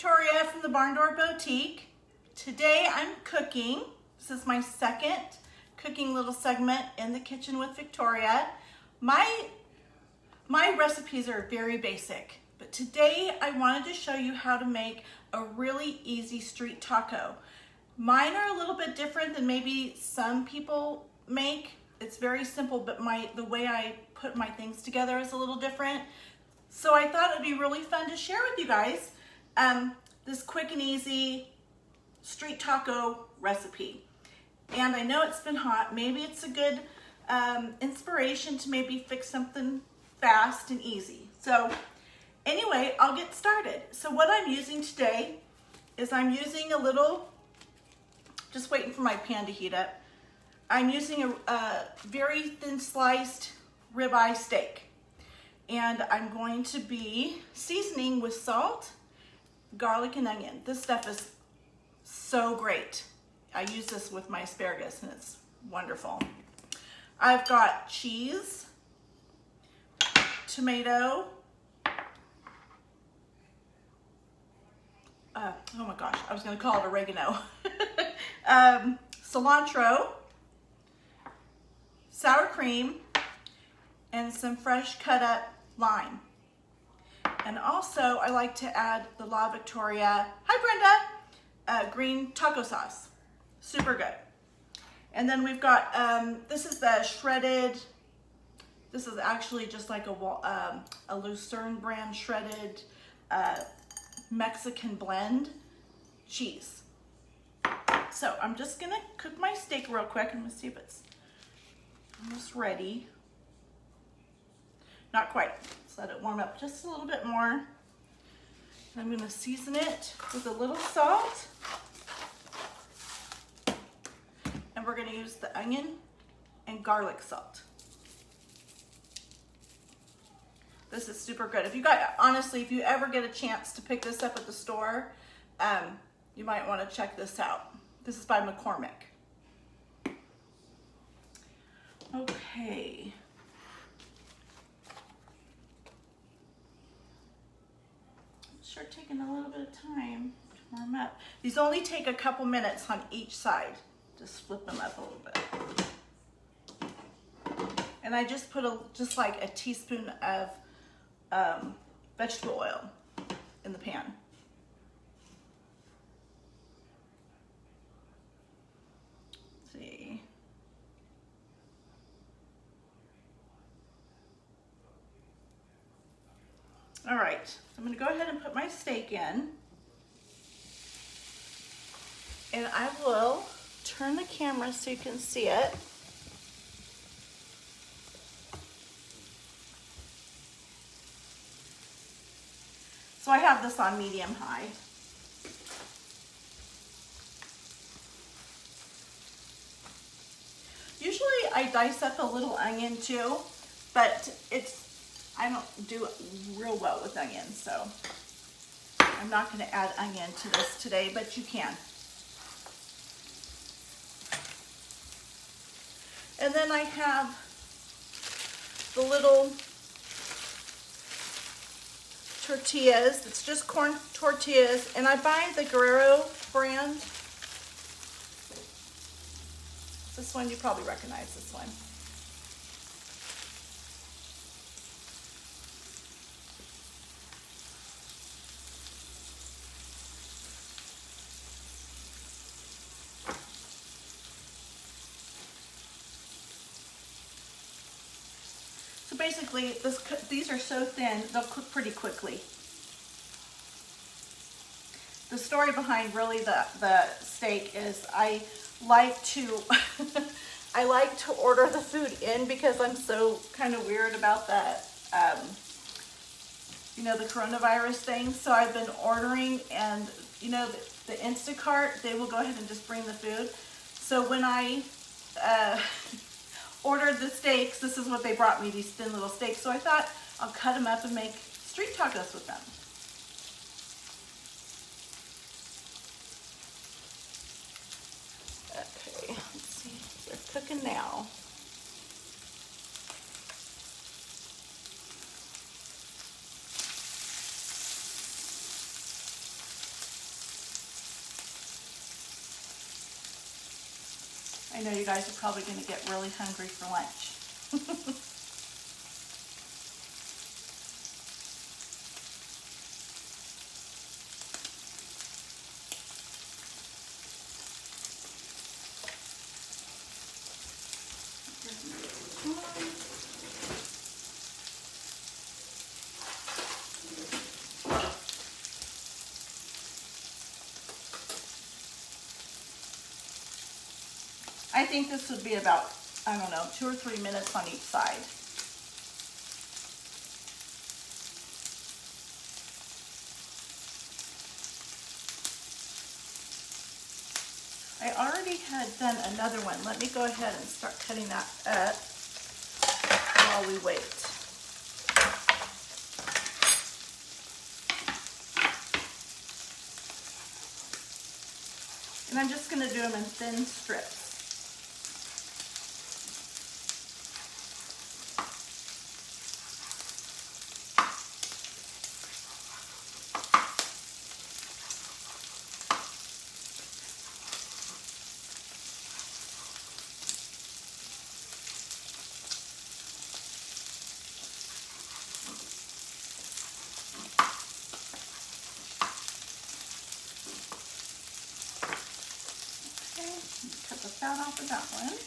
Victoria from the Barn Door Boutique. Today I'm cooking. This is my second cooking little segment in the kitchen with Victoria. My recipes are very basic, but today I wanted to show you how to make a really easy street taco. Mine are a little bit different than maybe some people make. It's very simple, but the way I put my things together is a little different. So I thought it'd be really fun to share with you guys this quick and easy street taco recipe. And I know it's been hot. Maybe it's a good inspiration to maybe fix something fast and easy. So anyway, I'll get started. So what I'm using today is I'm using a little, just waiting for my pan to heat up. I'm using a very thin sliced ribeye steak. And I'm going to be seasoning with salt, garlic, and onion. This stuff is so great. I use this with my asparagus and it's wonderful. I've got cheese, tomato, oh my gosh, I was gonna call it oregano, cilantro, sour cream, and some fresh cut up lime. And also I like to add the La Victoria, hi Brenda, green taco sauce. Super good. And then we've got, this is the shredded, this is actually just like a Lucerne brand shredded Mexican blend cheese. So I'm just gonna cook my steak real quick and let's see if it's almost ready. Not quite. Let's let it warm up just a little bit more. I'm gonna season it with a little salt. And we're gonna use the onion and garlic salt. This is super good. Honestly, if you ever get a chance to pick this up at the store, you might wanna check this out. This is by McCormick. Okay. Sure taking a little bit of time to warm up. These only take a couple minutes on each side. Just flip them up a little bit. And I just put just like a teaspoon of vegetable oil in the pan. Let's see. All right, so I'm gonna go ahead and put my steak in. And I will turn the camera so you can see it. So I have this on medium high. Usually I dice up a little onion too, but I don't do real well with onion, so I'm not going to add onion to this today, but you can. And then I have the little tortillas. It's just corn tortillas, and I buy the Guerrero brand. This one, you probably recognize this one. So basically, these are so thin, they'll cook pretty quickly. The story behind really the steak is I like to I like to order the food in because I'm so kind of weird about that, you know, the coronavirus thing. So I've been ordering, and you know, the Instacart, they will go ahead and just bring the food. So when I ordered the steaks, this is what they brought me, these thin little steaks. So I thought I'll cut them up and make street tacos with them. Okay, let's see, they're cooking now. I know you guys are probably going to get really hungry for lunch. I think this would be about, I don't know, 2 or 3 minutes on each side. I already had done another one. Let me go ahead and start cutting that up while we wait. And I'm just going to do them in thin strips. Cut the fat off of that one.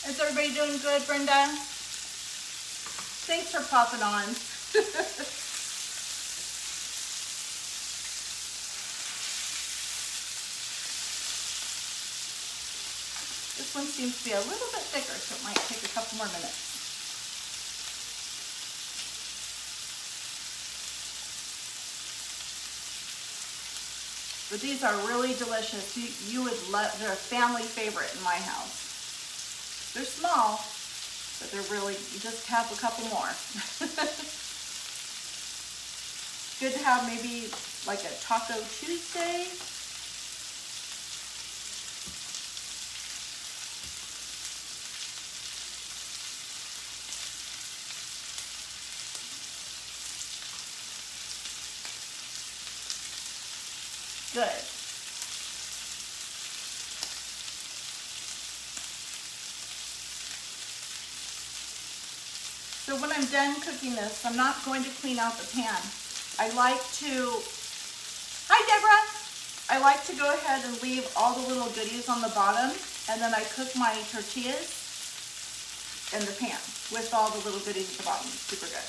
Is everybody doing good, Brenda? Thanks for popping on. This one seems to be a little bit thicker, so it might take a couple more minutes. But these are really delicious. You would love, they're a family favorite in my house. They're small, but they're really, you just have a couple more. Good to have maybe like a Taco Tuesday. Good. So when I'm done cooking this, I'm not going to clean out the pan. I like to, hi Deborah! I like to go ahead and leave all the little goodies on the bottom, and then I cook my tortillas in the pan with all the little goodies at the bottom. Super good.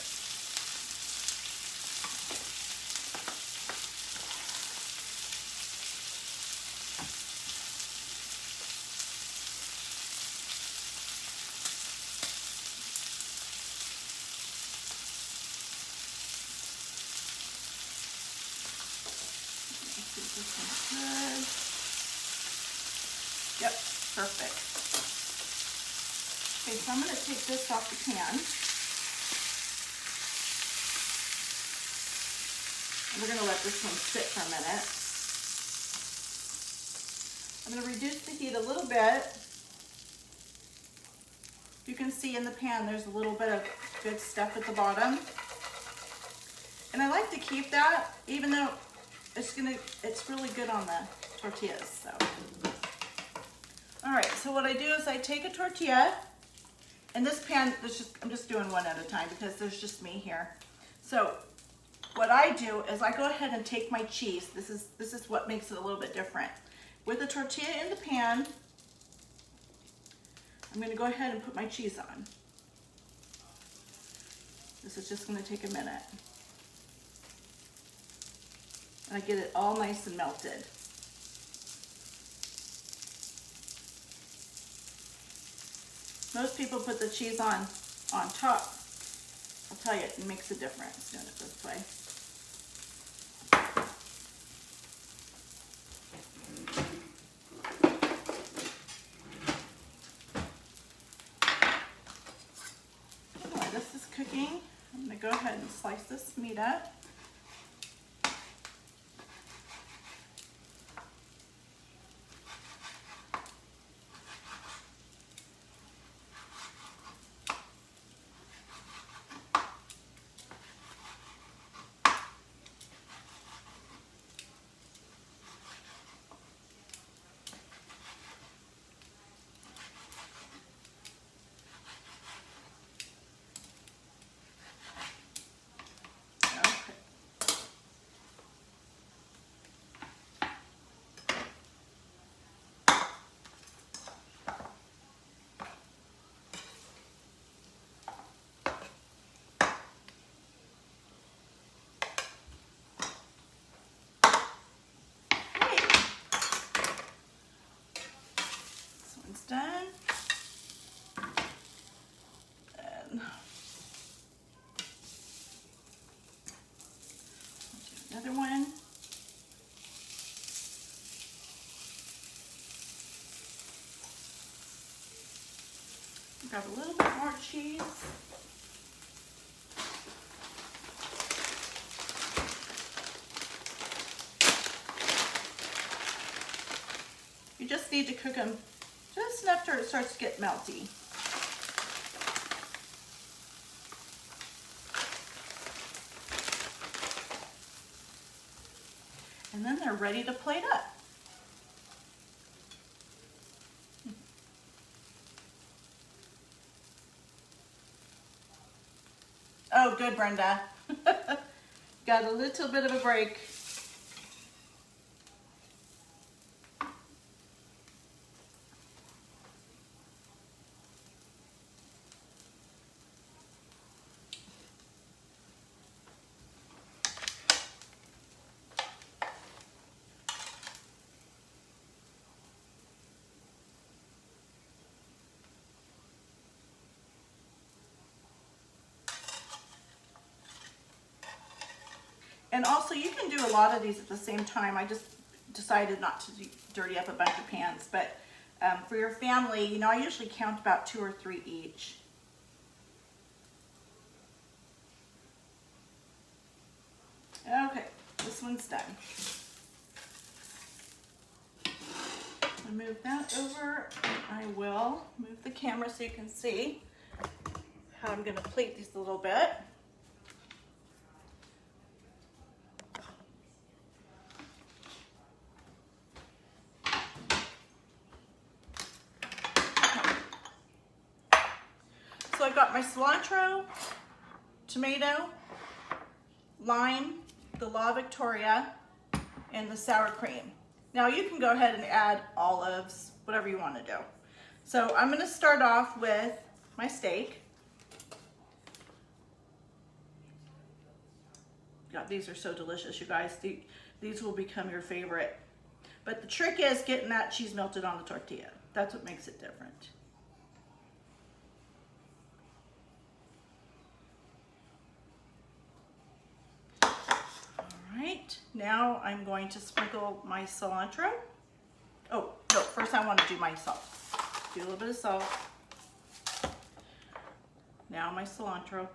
Good. Yep, perfect. Okay, so I'm going to take this off the pan. And we're going to let this one sit for a minute. I'm going to reduce the heat a little bit. You can see in the pan there's a little bit of good stuff at the bottom. And I like to keep that, even though it's really good on the tortillas. So, all right. So what I do is I take a tortilla, and this pan, I'm just doing one at a time because there's just me here. So what I do is I go ahead and take my cheese. This is what makes it a little bit different. With the tortilla in the pan, I'm going to go ahead and put my cheese on. This is just gonna take a minute. And I get it all nice and melted. Most people put the cheese on top. I'll tell you, it makes a difference doing it this way. While this is cooking, I'm going to go ahead and slice this meat up. Done. And do another one. Grab a little bit more cheese. You just need to cook them just enough till it starts to get melty. And then they're ready to plate up. Oh, good, Brenda. Got a little bit of a break. And also, you can do a lot of these at the same time. I just decided not to dirty up a bunch of pans, but for your family, you know, I usually count about 2 or 3 each. Okay, this one's done. I'll move that over. I will move the camera so you can see how I'm going to plate these a little bit. So I've got my cilantro, tomato, lime, the La Victoria, and the sour cream. Now you can go ahead and add olives, whatever you want to do. So I'm going to start off with my steak. God, these are so delicious, you guys. These will become your favorite. But the trick is getting that cheese melted on the tortilla. That's what makes it different. Alright, now I'm going to sprinkle my cilantro. Oh, no, first I want to do my salt. Do a little bit of salt. Now my cilantro.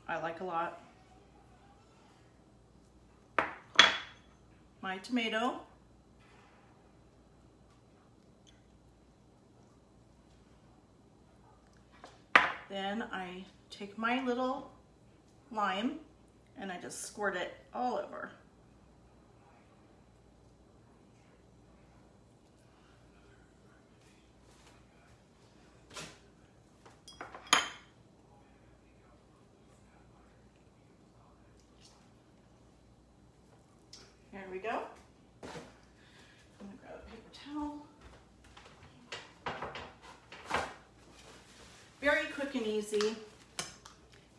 I like a lot. My tomato. Then I take my little lime and I just squirt it all over. There we go. I'm gonna grab a paper towel. Very quick and easy.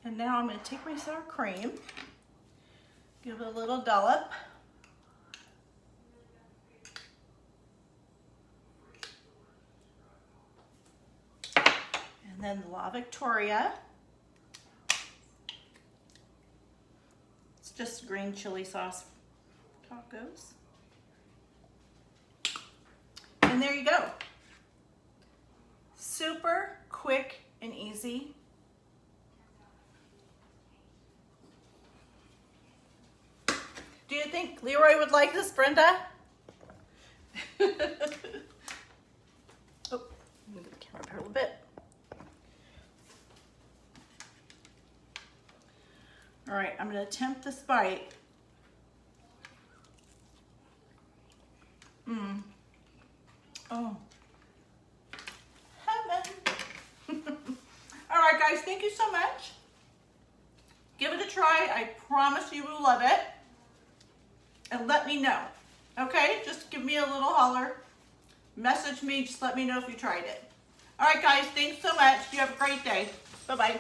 And now I'm going to take my sour cream, give it a little dollop. And then the La Victoria. It's just green chili sauce tacos. And there you go. Super quick and easy. Do you think Leroy would like this, Brenda? Oh, move the camera up here a little bit. All right, I'm going to attempt this bite. Oh, heaven. All right, guys, thank you so much. Give it a try. I promise you will love it. And let me know, okay? Just give me a little holler. Message me, just let me know if you tried it. All right, guys, thanks so much. You have a great day. Bye-bye.